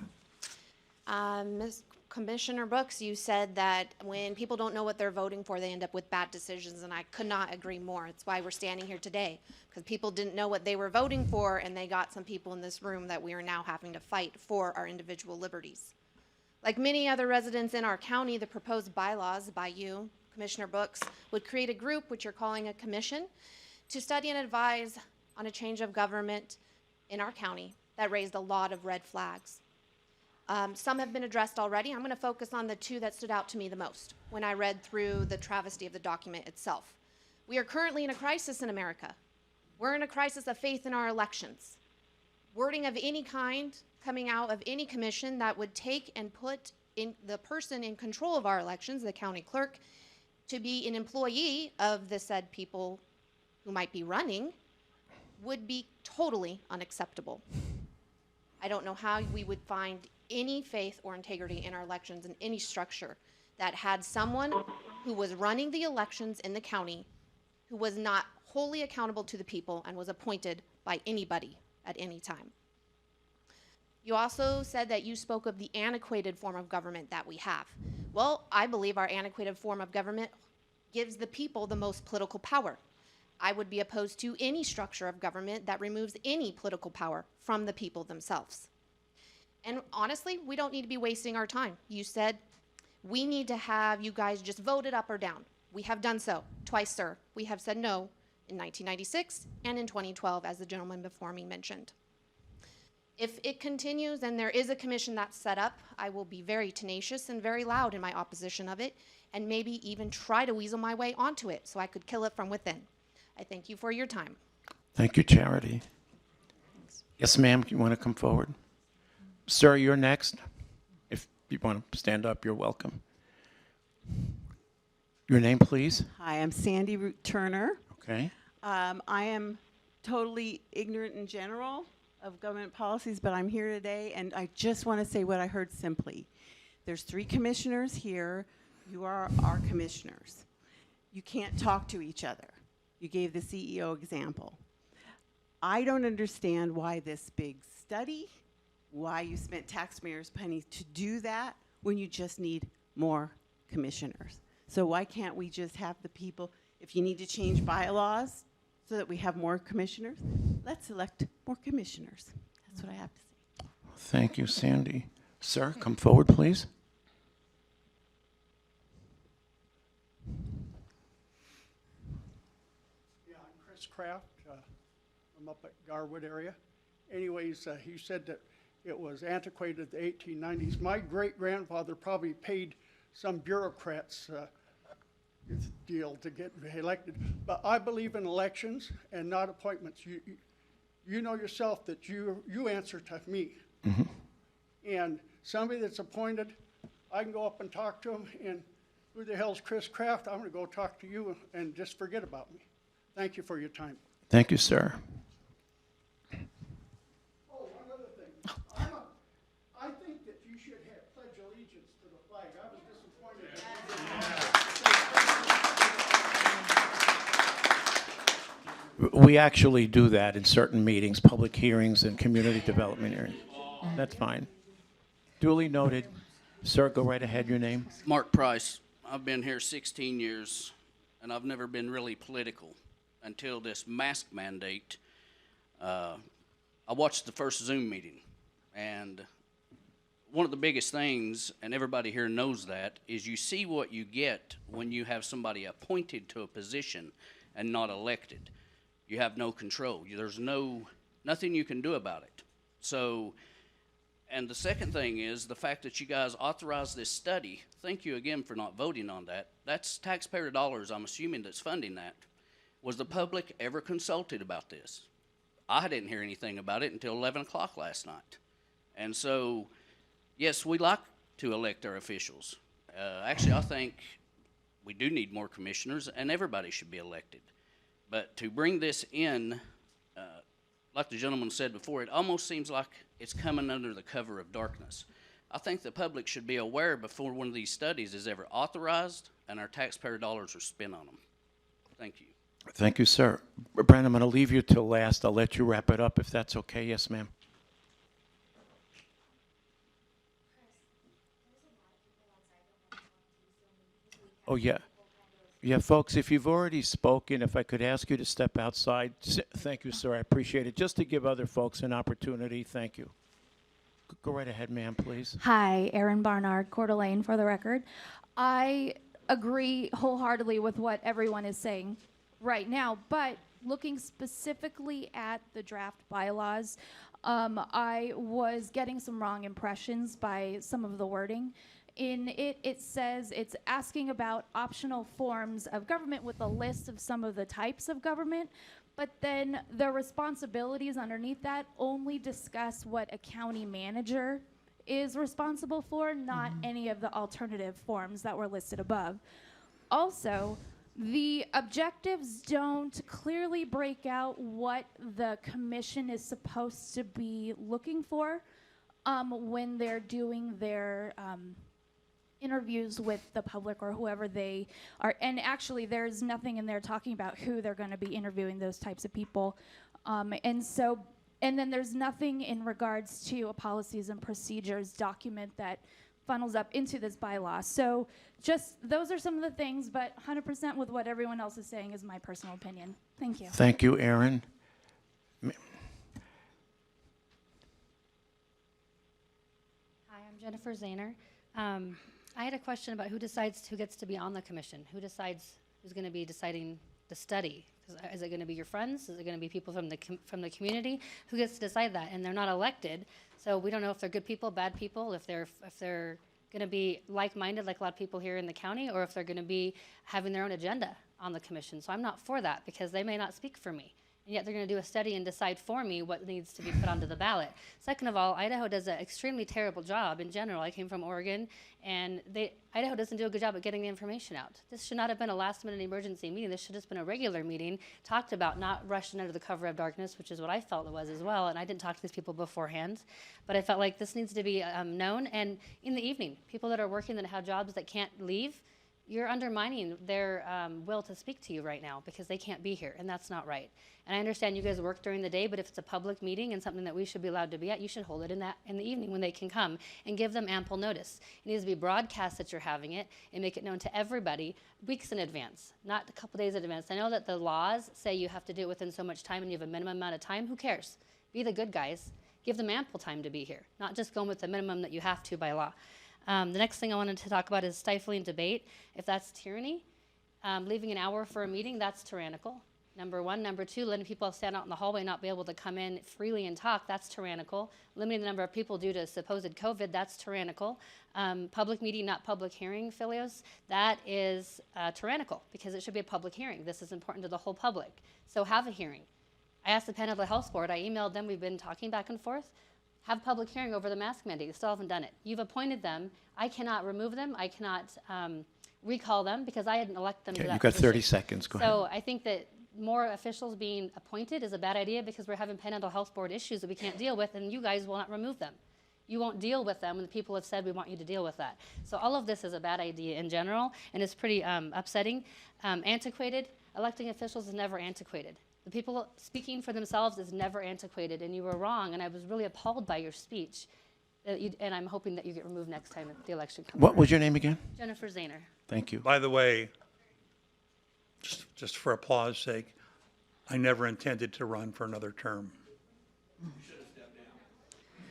Ms. Commissioner Brooks, you said that when people don't know what they're voting for, they end up with bad decisions, and I could not agree more. It's why we're standing here today, because people didn't know what they were voting for, and they got some people in this room that we are now having to fight for our individual liberties. Like many other residents in our county, the proposed bylaws by you, Commissioner Brooks, would create a group, which you're calling a commission, to study and advise on a change of government in our county that raised a lot of red flags. Some have been addressed already. I'm going to focus on the two that stood out to me the most when I read through the travesty of the document itself. We are currently in a crisis in America. We're in a crisis of faith in our elections. Wording of any kind coming out of any commission that would take and put in the person in control of our elections, the county clerk, to be an employee of the said people who might be running would be totally unacceptable. I don't know how we would find any faith or integrity in our elections in any structure that had someone who was running the elections in the county who was not wholly accountable to the people and was appointed by anybody at any time. You also said that you spoke of the antiquated form of government that we have. Well, I believe our antiquated form of government gives the people the most political power. I would be opposed to any structure of government that removes any political power from the people themselves. And honestly, we don't need to be wasting our time. You said we need to have you guys just vote it up or down. We have done so twice, sir. We have said no in 1996 and in 2012, as the gentleman before me mentioned. If it continues and there is a commission that's set up, I will be very tenacious and very loud in my opposition of it, and maybe even try to weasel my way onto it so I could kill it from within. I thank you for your time. Thank you, Charity. Yes, ma'am, you want to come forward? Sir, you're next. If you want to stand up, you're welcome. Your name, please? Hi, I'm Sandy Root Turner. Okay. I am totally ignorant in general of government policies, but I'm here today, and I just want to say what I heard simply. There's 3 commissioners here. You are our commissioners. You can't talk to each other. You gave the CEO example. I don't understand why this big study, why you spent taxpayers' pennies to do that when you just need more commissioners. So why can't we just have the people, if you need to change bylaws so that we have more commissioners, let's elect more commissioners. That's what I have to say. Thank you, Sandy. Sir, come forward, please. Yeah, I'm Chris Kraft. I'm up at Garwood area. Anyways, he said that it was antiquated in the 1890s. My great-grandfather probably paid some bureaucrats deal to get elected. But I believe in elections and not appointments. You know yourself that you answer to me. Mm-hmm. And somebody that's appointed, I can go up and talk to him, and who the hell's Chris Kraft? I'm going to go talk to you and just forget about me. Thank you for your time. Thank you, sir. Oh, one other thing. I think that you should have pledge allegiance to the flag. I was disappointed that you didn't. We actually do that in certain meetings, public hearings, and community development hearings. That's fine. Duly noted. Sir, go right ahead. Your name? Mark Price. I've been here 16 years, and I've never been really political until this mask mandate. I watched the first Zoom meeting, and one of the biggest things, and everybody here knows that, is you see what you get when you have somebody appointed to a position and not elected. You have no control. There's nothing you can do about it. So And the second thing is the fact that you guys authorized this study. Thank you again for not voting on that. That's taxpayer dollars, I'm assuming, that's funding that. Was the public ever consulted about this? I didn't hear anything about it until 11 o'clock last night. And so, yes, we like to elect our officials. Actually, I think we do need more commissioners, and everybody should be elected. But to bring this in, like the gentleman said before, it almost seems like it's coming under the cover of darkness. I think the public should be aware before one of these studies is ever authorized and our taxpayer dollars are spent on them. Thank you. Thank you, sir. Brent, I'm going to leave you till last. I'll let you wrap it up if that's okay. Yes, ma'am. Oh, yeah. Yeah, folks, if you've already spoken, if I could ask you to step outside. Thank you, sir. I appreciate it. Just to give other folks an opportunity. Thank you. Go right ahead, ma'am, please. Hi, Erin Barnard, Coeur d'Alene, for the record. I agree wholeheartedly with what everyone is saying right now, but looking specifically at the draft bylaws, I was getting some wrong impressions by some of the wording. In it, it says it's asking about optional forms of government with a list of some of the types of government, but then the responsibilities underneath that only discuss what a county manager is responsible for, not any of the alternative forms that were listed above. Also, the objectives don't clearly break out what the commission is supposed to be looking for when they're doing their interviews with the public or whoever they are. And actually, there's nothing in there talking about who they're going to be interviewing, those types of people. And then there's nothing in regards to a policies and procedures document that funnels up into this bylaw. So just those are some of the things, but 100% with what everyone else is saying is my personal opinion. Thank you. Thank you, Erin. Hi, I'm Jennifer Zahner. I had a question about who decides who gets to be on the commission. Who decides who's going to be deciding the study? Is it going to be your friends? Is it going to be people from the community? Who gets to decide that? And they're not elected, so we don't know if they're good people, bad people, if they're going to be like-minded like a lot of people here in the county, or if they're going to be having their own agenda on the commission. So I'm not for that because they may not speak for me. And yet they're going to do a study and decide for me what needs to be put onto the ballot. Second of all, Idaho does an extremely terrible job in general. I came from Oregon, and Idaho doesn't do a good job at getting the information out. This should not have been a last-minute emergency meeting. This should have just been a regular meeting, talked about, not rushing under the cover of darkness, which is what I felt it was as well. And I didn't talk to these people beforehand, but I felt like this needs to be known. And in the evening, people that are working that have jobs that can't leave, you're undermining their will to speak to you right now because they can't be here, and that's not right. And I understand you guys work during the day, but if it's a public meeting and something that we should be allowed to be at, you should hold it in the evening when they can come and give them ample notice. It needs to be broadcast that you're having it and make it known to everybody weeks in advance, not a couple days in advance. I know that the laws say you have to do it within so much time and you have a minimum amount of time. Who cares? Be the good guys. Give them ample time to be here, not just going with the minimum that you have to by law. The next thing I wanted to talk about is stifling debate. If that's tyranny, leaving an hour for a meeting, that's tyrannical. Number one. Number two, letting people stand out in the hallway and not be able to come in freely and talk, that's tyrannical. Limiting the number of people due to supposed COVID, that's tyrannical. Public meeting, not public hearing, Filios, that is tyrannical because it should be a public hearing. This is important to the whole public. So have a hearing. I asked the Panhandle Health Board, I emailed them, we've been talking back and forth. Have public hearing over the mask mandate. You still haven't done it. You've appointed them. I cannot remove them. I cannot recall them because I didn't elect them to that You've got position. 30 seconds. Go ahead. So I think that more officials being appointed is a bad idea because we're having Panhandle Health Board issues that we can't deal with, and you guys will not remove them. You won't deal with them, and the people have said we want you to deal with that. So all of this is a bad idea in general, and it's pretty upsetting. Antiquated. Electing officials is never antiquated. The people speaking for themselves is never antiquated, and you were wrong, and I was really appalled by your speech. And I'm hoping that you get removed next time if the election comes What around. was your name again? Jennifer Zahner. Thank you. By the way, just for applause sake, I never intended to run for another term.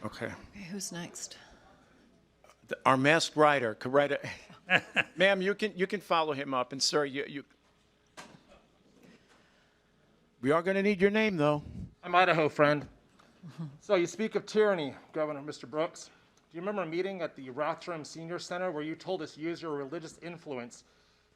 Okay. Okay, who's next? Our masked rider, ma'am, you can follow him up, and sir, you. We are going to need your name, though. I'm Idaho friend. So you speak of tyranny, Governor Mr. Brooks. Do you remember a meeting at the Rathdrum Senior Center where you told us use your religious influence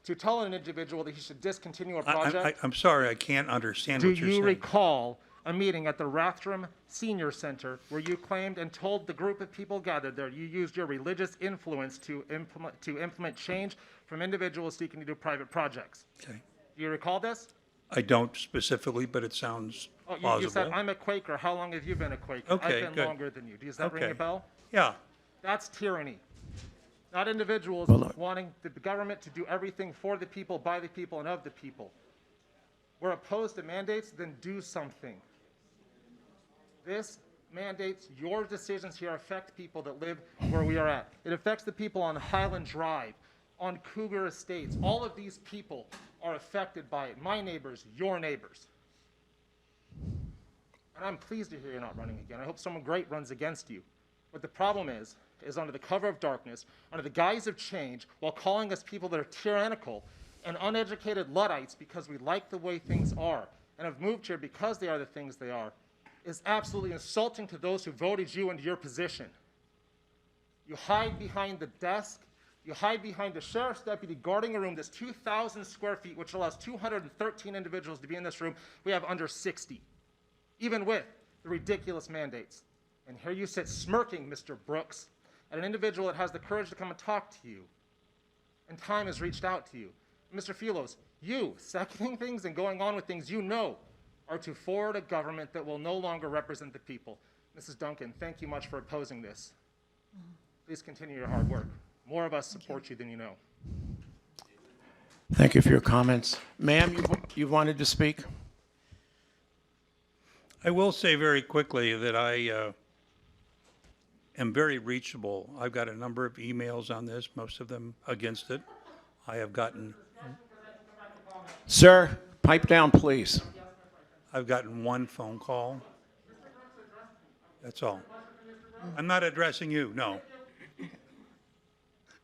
to tell an individual that he should discontinue a project? I'm sorry, I can't understand Do what you're you saying. recall a meeting at the Rathdrum Senior Center where you claimed and told the group of people gathered there you used your religious influence to implement change from individuals seeking to do private projects? Okay. Do you recall this? I don't specifically, but it sounds Oh, you plausible. said, I'm a Quaker. How long have you been a Quaker? Okay, I've been good. longer than you. Does that ring Okay. a bell? Yeah. That's tyranny. Not individuals wanting the government to do everything for the people, by the people, and of the people. We're opposed to mandates, then do something. This mandates your decisions here affect people that live where we are at. It affects the people on Highland Drive, on Cougar Estates. All of these people are affected by it. My neighbors, your neighbors. And I'm pleased to hear you're not running again. I hope someone great runs against you. But the problem is under the cover of darkness, under the guise of change, while calling us people that are tyrannical and uneducated Luddites because we like the way things are and have moved here because they are the things they are, is absolutely insulting to those who voted you into your position. You hide behind the desk. You hide behind a sheriff's deputy guarding a room that's 2,000 square feet, which allows 213 individuals to be in this room. We have under 60, even with the ridiculous mandates. And here you sit smirking, Mr. Brooks, at an individual that has the courage to come and talk to you. And time has reached out to you. Mr. Philos, you seconding things and going on with things you know are to forward a government that will no longer represent the people. Mrs. Duncan, thank you much for opposing this. Please continue your hard work. More of us support you than you know. Thank you for your comments. Ma'am, you wanted to speak? I will say very quickly that I am very reachable. I've got a number of emails on this, most of them against it. I have gotten... Sir, pipe down, please. I've gotten one phone call. That's all. I'm not addressing you, no.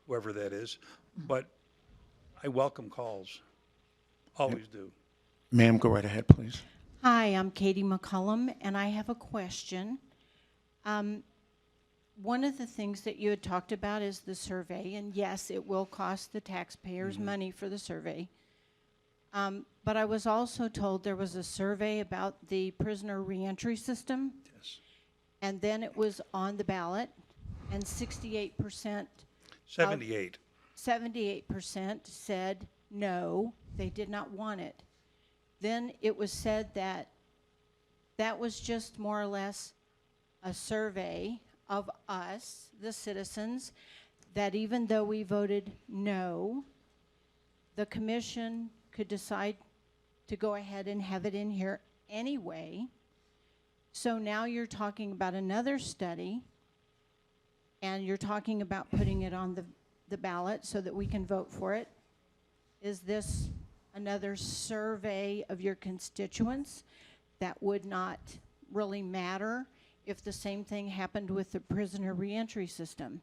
Whoever that is. But I welcome calls. Always do. Ma'am, go right ahead, please. Hi, I'm Katie McCullum, and I have a question. One of the things that you had talked about is the survey, and yes, it will cost the taxpayers money for the survey. But I was also told there was a survey about the prisoner reentry system. Yes. And then it was on the ballot, and 68%. 78. 78% said no, they did not want it. Then it was said that that was just more or less a survey of us, the citizens, that even though we voted no, the commission could decide to go ahead and have it in here anyway. So now you're talking about another study, and you're talking about putting it on the ballot so that we can vote for it. Is this another survey of your constituents that would not really matter if the same thing happened with the prisoner reentry system?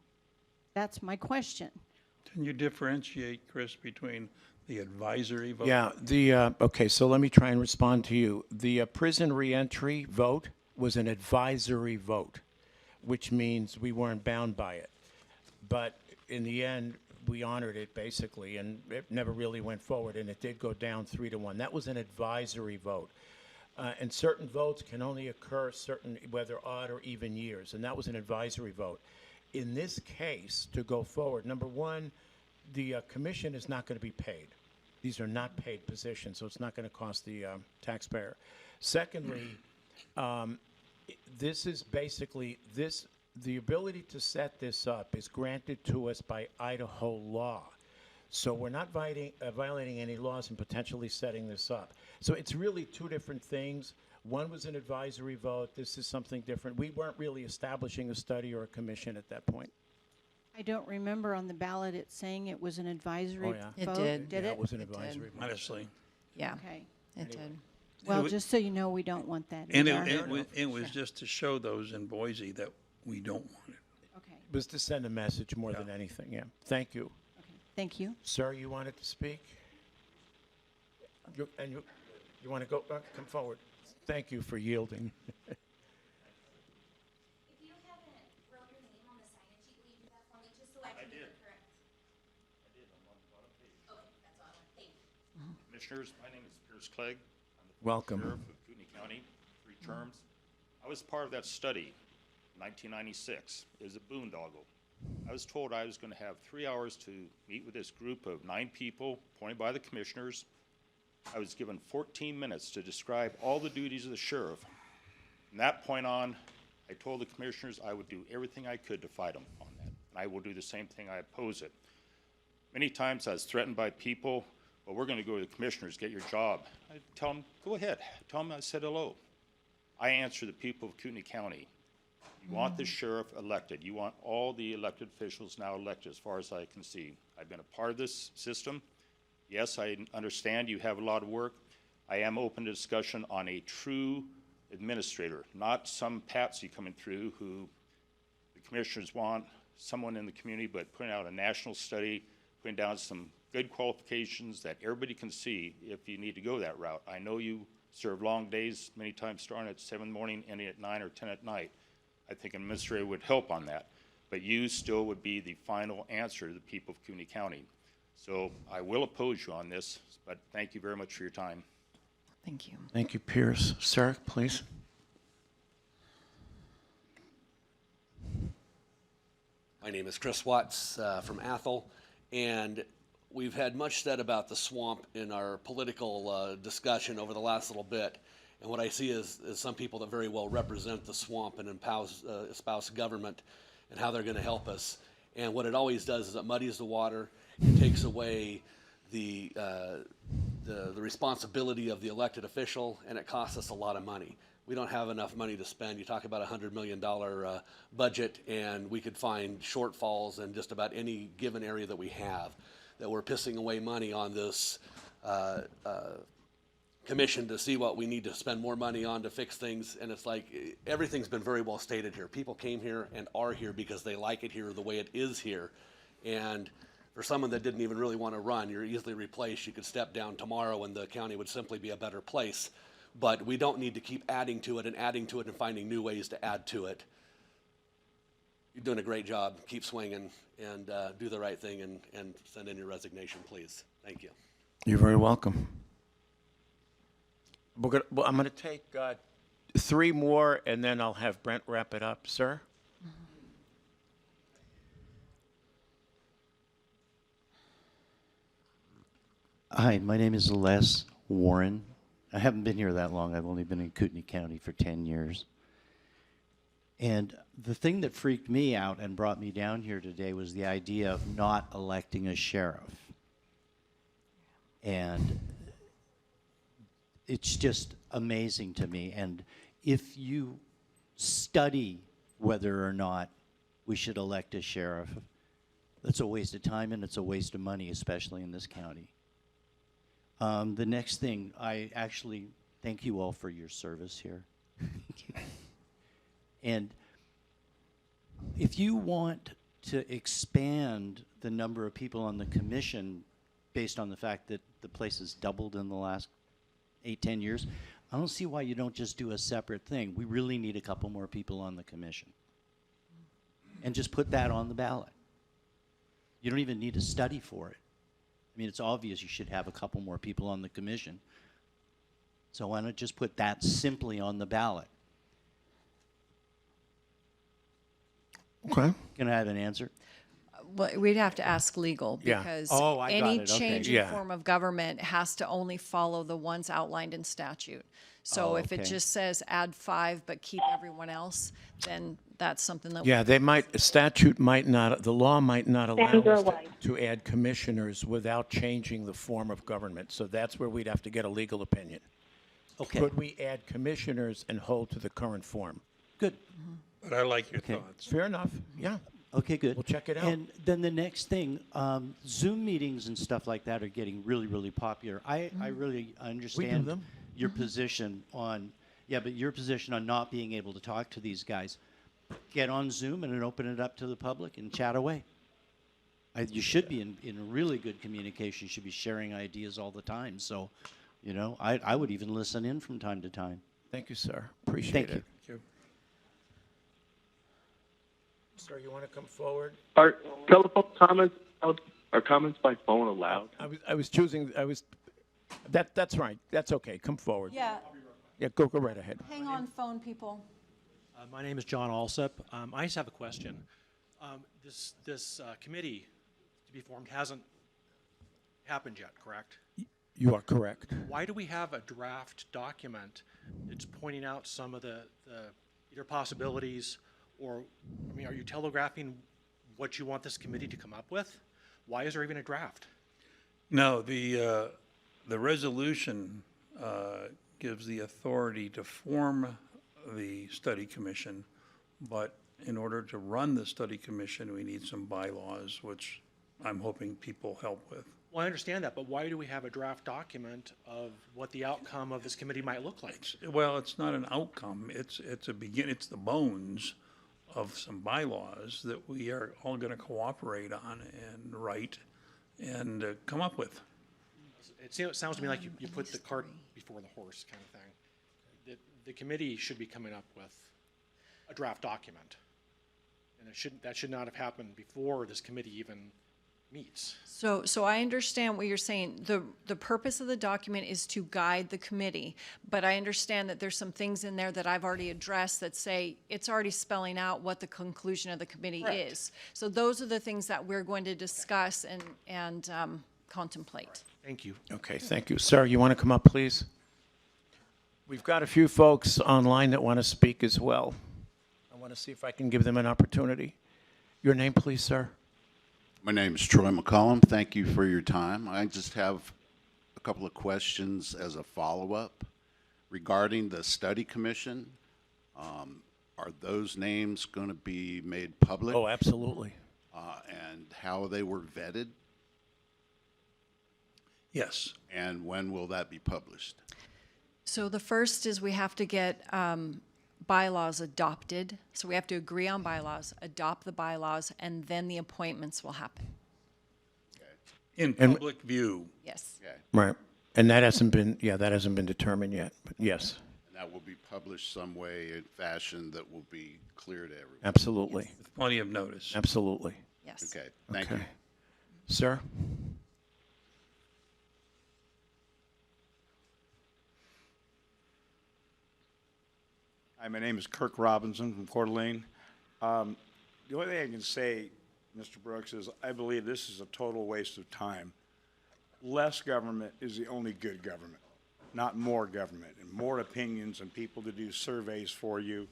That's my question. Can you differentiate, Chris, between the advisory vote? Yeah, okay, so let me try and respond to you. The prison reentry vote was an advisory vote, which means we weren't bound by it. But in the end, we honored it basically, and it never really went forward, and it did go down 3-1. That was an advisory vote. And certain votes can only occur whether odd or even years, and that was an advisory vote. In this case, to go forward, number one, the commission is not going to be paid. These are not paid positions, so it's not going to cost the taxpayer. Secondly, this is basically the ability to set this up is granted to us by Idaho law. So we're not violating any laws and potentially setting this up. So it's really two different things. One was an advisory vote. This is something different. We weren't really establishing a study or a commission at that point. I don't remember on the ballot it saying it was an advisory vote. It did. Did Yeah, it? it was an advisory vote. Honestly. Yeah, Okay. it did. Well, wa- just so you know, we don't want that And in there. it was just to show those in Boise that we don't want it. Okay, It was to send a message more than anything, yeah. Thank you. okay. Thank you. Sir, you wanted to speak? You want to go, come forward. Thank you for yielding. Commissioners. My name is Pierce Clegg. I'm the Welcome. Sheriff of Kootenai County, 3 terms. I was part of that study in 1996. It was a boondoggle. I was told I was going to have 3 hours to meet with this group of 9 people appointed by the commissioners. I was given 14 minutes to describe all the duties of the sheriff. From that point on, I told the commissioners I would do everything I could to fight them on that. And I will do the same thing. I oppose it. Many times I was threatened by people, well, we're going to go to the commissioners, get your job. I tell them, go ahead. Tell them I said hello. I answer the people of Kootenai County. You want the sheriff elected. You want all the elected officials now elected, as far as I can see. I've been a part of this system. Yes, I understand you have a lot of work. I am open to discussion on a true administrator, not some patsy coming through who the commissioners want, someone in the community, but putting out a national study, putting down some good qualifications that everybody can see if you need to go that route. I know you serve long days, many times starting at 7 in the morning, ending at 9 or 10 at night. I think an administrator would help on that. But you still would be the final answer to the people of Kootenai County. So I will oppose you on this, but thank you very much for your time. Thank you. Thank you, Pierce. Sir, please. My name is Chris Watts from Athol, and we've had much said about the swamp in our political discussion over the last little bit. And what I see is some people that very well represent the swamp and espouse government and how they're going to help us. And what it always does is it muddies the water, it takes away the responsibility of the elected official, and it costs us a lot of money. We don't have enough money to spend. You talk about a $100 million budget, and we could find shortfalls in just about any given area that we have, that we're pissing away money on this commission to see what we need to spend more money on to fix things. And it's like, everything's been very well stated here. People came here and are here because they like it here the way it is here. And for someone that didn't even really want to run, you're easily replaced. You could step down tomorrow and the county would simply be a better place. But we don't need to keep adding to it and finding new ways to add to it. You're doing a great job. Keep swinging and do the right thing and send in your resignation, please. Thank you. You're very welcome. I'm going to take 3 more, and then I'll have Brent wrap it up. Sir? Hi, my name is Les Warren. I haven't been here that long. I've only been in Kootenai County for 10 years. And the thing that freaked me out and brought me down here today was the idea of not electing a sheriff. And it's just amazing to me. And if you study whether or not we should elect a sheriff, that's a waste of time and it's a waste of money, especially in this county. The next thing, I actually thank you all for your service here. And if you want to expand the number of people on the commission based on the fact that the place has doubled in the last 8-10 years, I don't see why you don't just do a separate thing. We really need a couple more people on the commission. And just put that on the ballot. You don't even need a study for it. I mean, it's obvious you should have a couple more people on the commission. So why not just put that simply on the ballot? Okay. Can I have an answer? Well, we'd have to ask legal Yeah. because Oh, I got any it. Okay. change in Yeah. form of government has to only follow the ones outlined in statute. So Oh, if it okay. just says add 5 but keep everyone else, then that's something that. Yeah, they might, statute might not, the law might not allow Sandra us White. to add commissioners without changing the form of government. So that's where we'd have to get a legal opinion. Okay. Could we add commissioners and hold to the current form? Good. But I like your Okay. thoughts. Fair enough, yeah. Okay, good. We'll check it out. And then the next thing, Zoom meetings and stuff like that are getting really, really popular. I really understand them. your position on, but your position on not being able to talk to these guys. Get on Zoom and then open it up to the public and chat away. You should be in really good communication. You should be sharing ideas all the time. So, I would even listen in from time to time. Thank you, sir. Appreciate Thank it. you. Sir, you want to come forward? Are telephone comments or comments by phone allowed? I was choosing, That's right. That's okay. Come forward. Yeah, Yeah, go right ahead. hang on, phone people. My name is John Alsop. I just have a question. This committee to be formed hasn't happened yet, correct? You are correct. Why do we have a draft document that's pointing out some of the either possibilities or, I mean, are you telegraphing what you want this committee to come up with? Why is there even a draft? No, the resolution gives the authority to form the study commission, but in order to run the study commission, we need some bylaws, which I'm hoping people help with. Well, I understand that, but why do we have a draft document of what the outcome of this committee might look like? Well, it's not an outcome, it's it's the bones of some bylaws that we are all gonna cooperate on and write and come up with. It sounds to me like you put the cart before the horse kind of thing. The committee should be coming up with a draft document. And that should not have happened before this committee even meets. So I understand what you're saying. The purpose of the document is to guide the committee, but I understand that there's some things in there that I've already addressed that say it's already spelling out what the conclusion of the committee Correct. is. So those are the things that we're going to discuss and contemplate. Thank you. Okay, thank you. Sir, you want to come up, please? We've got a few folks online that want to speak as well. I want to see if I can give them an opportunity. Your name, please, sir? My name is Troy McCollum. Thank you for your time. I just have a couple of questions as a follow-up regarding the study commission. Are those names going to be made public? Oh, absolutely. And how they were vetted? Yes. And when will that be published? So the first is we have to get bylaws adopted. So we have to agree on bylaws, adopt the bylaws, and then the appointments will happen. In public view. Yes. Okay. Right. And that hasn't been determined yet, but yes, And that will be published some way in fashion that will be clear to everyone? absolutely. With plenty of notice. Absolutely. Yes. Okay, thank you. Okay. Sir? Hi, my name is Kirk Robinson from Coeur d'Alene. The only thing I can say, Mr. Brooks, is I believe this is a total waste of time. Less government is the only good government, not more government, and more opinions and people to do surveys for you.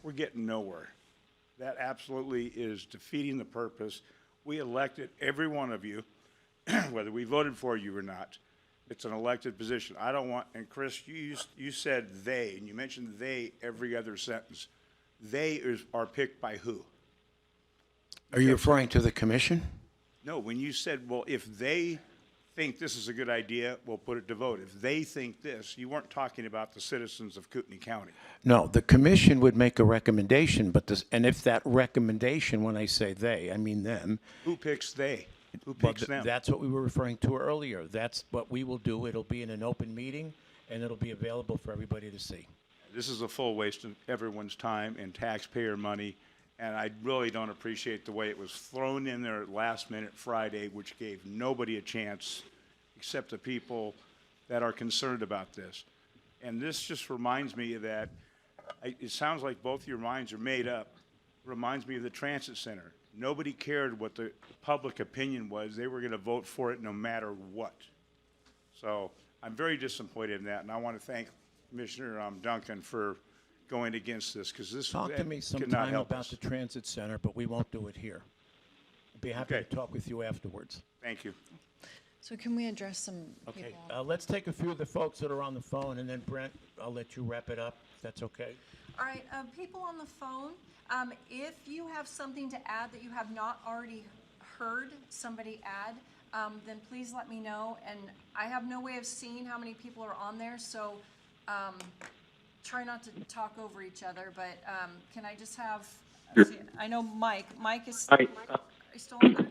We're getting nowhere. That absolutely is defeating the purpose. We elected every one of you, whether we voted for you or not. It's an elected position. I don't want, and Chris, you said they, and you mentioned they every other sentence. They are picked by who? Are you referring to the commission? No, when you said, well, if they think this is a good idea, we'll put it to vote. If they think this, you weren't talking about the citizens of Kootenai County. No, the commission would make a recommendation, and if that recommendation, when I say they, I mean them. Who picks they? Who Well, picks them? That's what we were referring to earlier. That's what we will do. It'll be in an open meeting, and it'll be available for everybody to see. This is a full waste of everyone's time and taxpayer money, and I really don't appreciate the way it was thrown in there at last minute Friday, which gave nobody a chance except the people that are concerned about this. And this just reminds me that, it sounds like both your minds are made up, reminds me of the transit center. Nobody cared what the public opinion was. They were going to vote for it no matter what. So I'm very disappointed in that, and I want to thank Commissioner Duncan for going against this, because this Talk to that me could not sometime help about us. the transit center, but we won't do it here. I'd be happy to talk with you afterwards. Thank you. So can we address some Okay, people? let's take a few of the folks that are on the phone, and then Brent, I'll let you wrap it up, if that's okay. All right, people on the phone, if you have something to add that you have not already heard somebody add, then please let me know. And I have no way of seeing how many people are on there, so try not to talk over each other. But can I just have? I know Mike. Mike is. Hi. Are you still on there?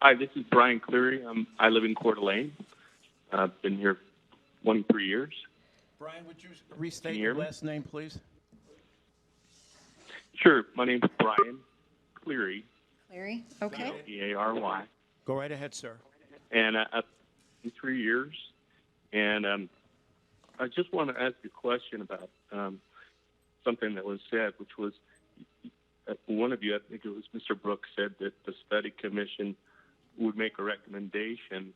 Hi, this is Brian Cleary. I live in Coeur d'Alene. I've been here 23 years. Brian, would you restate Can you your hear me? last name, please? Sure. My name's Brian Cleary. Larry? Okay. C-A-R-Y. Go right ahead, sir. And in 3 years. And I just want to ask a question about something that was said, which was one of you, I think it was Mr. Brooks, said that the study commission would make a recommendation.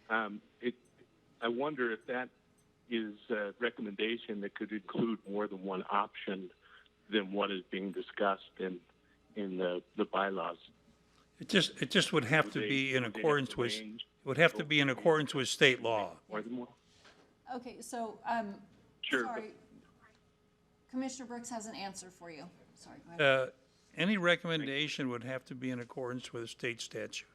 I wonder if that is a recommendation that could include more than one option than what is being discussed in the bylaws. It just would have to be in accordance with, it would have to be in accordance with state law. More than one? Okay, so, Sure. sorry. Commissioner Brooks has an answer for you. Sorry, go ahead. Any recommendation would have to be in accordance with a state statute.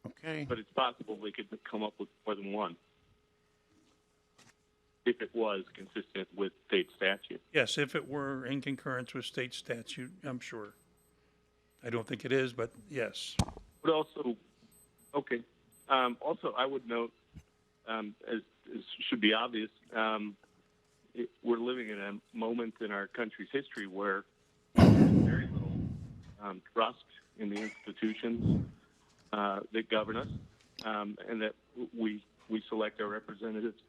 Okay. But it's possible we could come up with more than one if it was consistent with state statute. Yes, if it were in concurrence with state statute, I'm sure. I don't think it is, but yes. But also, okay. Also, I would note, as should be obvious, we're living in a moment in our country's history where there's very little trust in the institutions that govern us, and that we select our representatives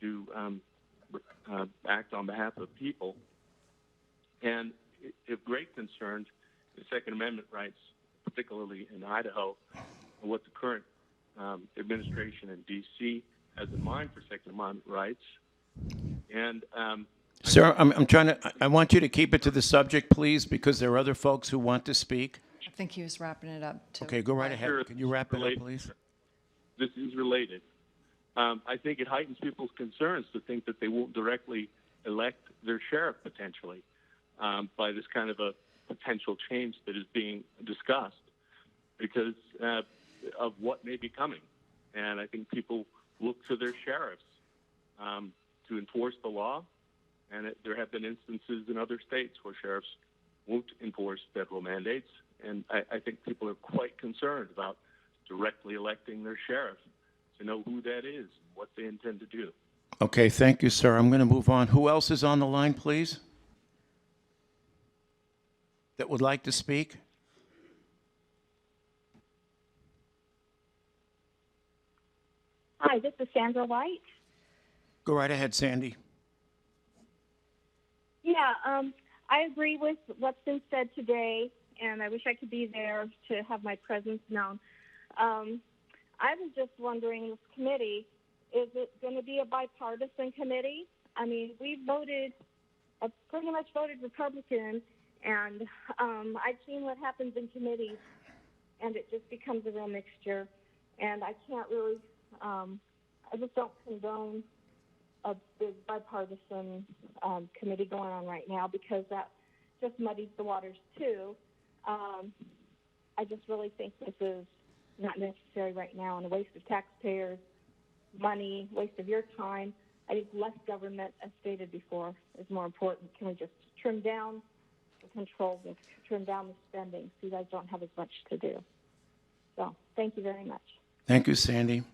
to act on behalf of people. And of great concern, the Second Amendment rights, particularly in Idaho, and what the current administration in D.C. has in mind for Second Amendment rights. And Sir, I'm trying to, I want you to keep it to the subject, please, because there are other folks who want to speak. I think he was wrapping it up, too. Okay, go right ahead. Sure, Can you wrap it up, please? this is related. I think it heightens people's concerns to think that they won't directly elect their sheriff potentially by this kind of a potential change that is being discussed because of what may be coming. And I think people look to their sheriffs to enforce the law. And there have been instances in other states where sheriffs won't enforce federal mandates. And I think people are quite concerned about directly electing their sheriff to know who that is, what they intend to do. Okay, thank you, sir. I'm going to move on. Who else is on the line, please? That would like to speak? Hi, this is Sandra White. Go right ahead, Sandy. Yeah, I agree with what's been said today, and I wish I could be there to have my presence known. I was just wondering, this committee, is it going to be a bipartisan committee? I mean, we pretty much voted Republican, and I've seen what happens in committees, and it just becomes a real mixture. And I can't really, I just don't condone a big bipartisan committee going on right now because that just muddies the waters too. I just really think this is not necessary right now and a waste of taxpayers' money, waste of your time. I think less government, as stated before, is more important. Can we just trim down the controls and trim down the spending so you guys don't have as much to do? So thank you very much. Thank you, Sandy.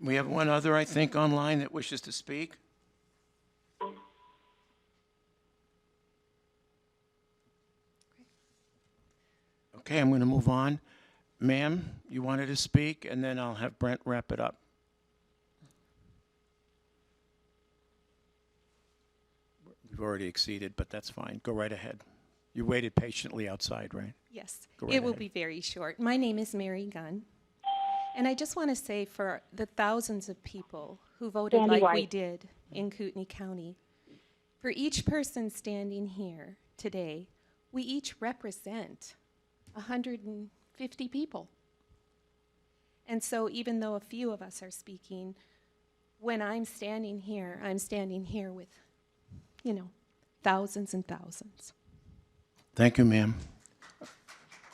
We have one other, I think, online that wishes to speak. Okay, I'm going to move on. Ma'am, you wanted to speak, and then I'll have Brent wrap it up. We've already exceeded, but that's fine. Go right ahead. You waited patiently outside, right? Yes, Go right it will ahead. be very short. My name is Mary Gunn, and I just want to say for the thousands of people who voted Sandy like we White. did in Kootenai County, for each person standing here today, we each represent 150 people. And so even though a few of us are speaking, when I'm standing here with, thousands and thousands. Thank you, ma'am.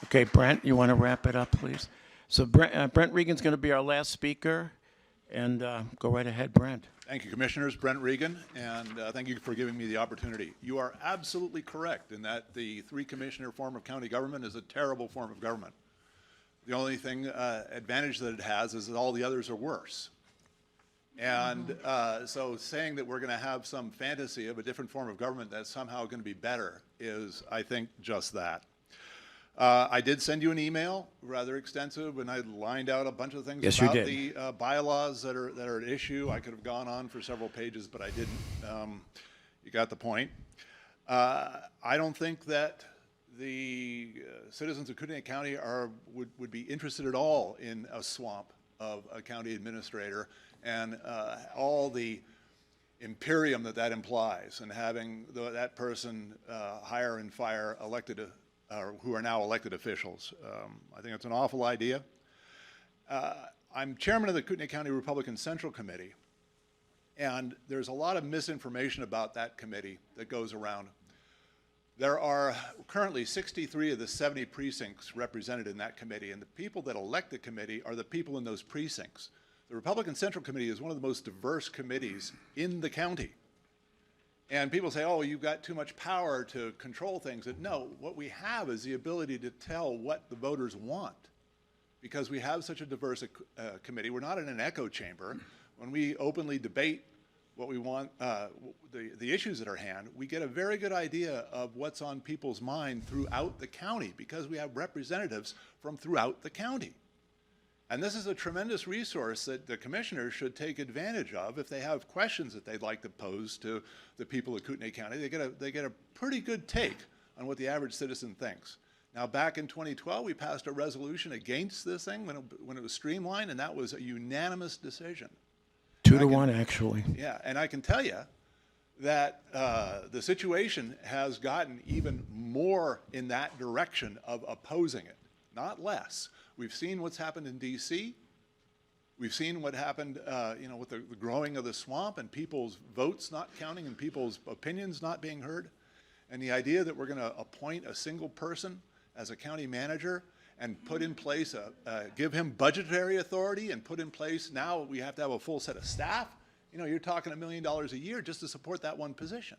Okay, Brent, you want to wrap it up, please? So Brent Regan's going to be our last speaker, and go right ahead, Brent. Thank you, Commissioners. Brent Regan, and thank you for giving me the opportunity. You are absolutely correct in that the three-commissioner form of county government is a terrible form of government. The only thing advantage that it has is that all the others are worse. And so saying that we're going to have some fantasy of a different form of government that's somehow going to be better is, I think, just that. I did send you an email, rather extensive, and I lined out a bunch of things Yes, you about did. the bylaws that are at issue. I could have gone on for several pages, but I didn't. You got the point. I don't think that the citizens of Kootenai County would be interested at all in a swamp of a county administrator and all the imperium that implies, and having that person hire and fire elected who are now elected officials. I think it's an awful idea. I'm chairman of the Kootenai County Republican Central Committee, and there's a lot of misinformation about that committee that goes around. There are currently 63 of the 70 precincts represented in that committee, and the people that elect the committee are the people in those precincts. The Republican Central Committee is one of the most diverse committees in the county. And people say, oh, you've got too much power to control things. And no, what we have is the ability to tell what the voters want. Because we have such a diverse committee, we're not in an echo chamber. When we openly debate what we want, the issues at our hand, we get a very good idea of what's on people's mind throughout the county, because we have representatives from throughout the county. And this is a tremendous resource that the commissioners should take advantage of if they have questions that they'd like to pose to the people of Kootenai County. They get a pretty good take on what the average citizen thinks. Now, back in 2012, we passed a resolution against this thing when it was streamlined, and that was a unanimous decision. 2-1, actually. Yeah, and I can tell you that the situation has gotten even more in that direction of opposing it, not less. We've seen what's happened in D.C. We've seen what happened, with the growing of the swamp and people's votes not counting and people's opinions not being heard. And the idea that we're going to appoint a single person as a county manager and put in place, give him budgetary authority and put in place, now we have to have a full set of staff. You're talking $1 million a year just to support that one position.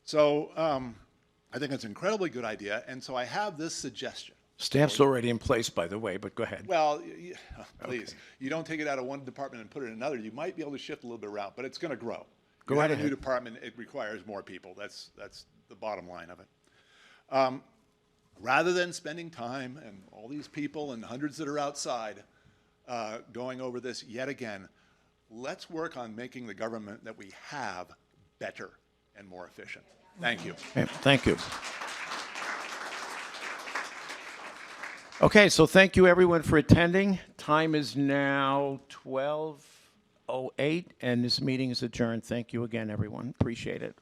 So I think it's an incredibly good idea. And so I have this suggestion. Staff's already in place, by the way, but go ahead. Well, please, okay. You don't take it out of one department and put it in another. You might be able to shift a little bit around, but it's going to grow. Go right ahead. A new department, it requires more people. That's the bottom line of it. Rather than spending time and all these people and hundreds that are outside going over this yet again, let's work on making the government that we have better and more efficient. Thank you. Okay, thank you. Okay, so thank you everyone for attending. Time is now 12:08, and this meeting is adjourned. Thank you again, everyone. Appreciate it.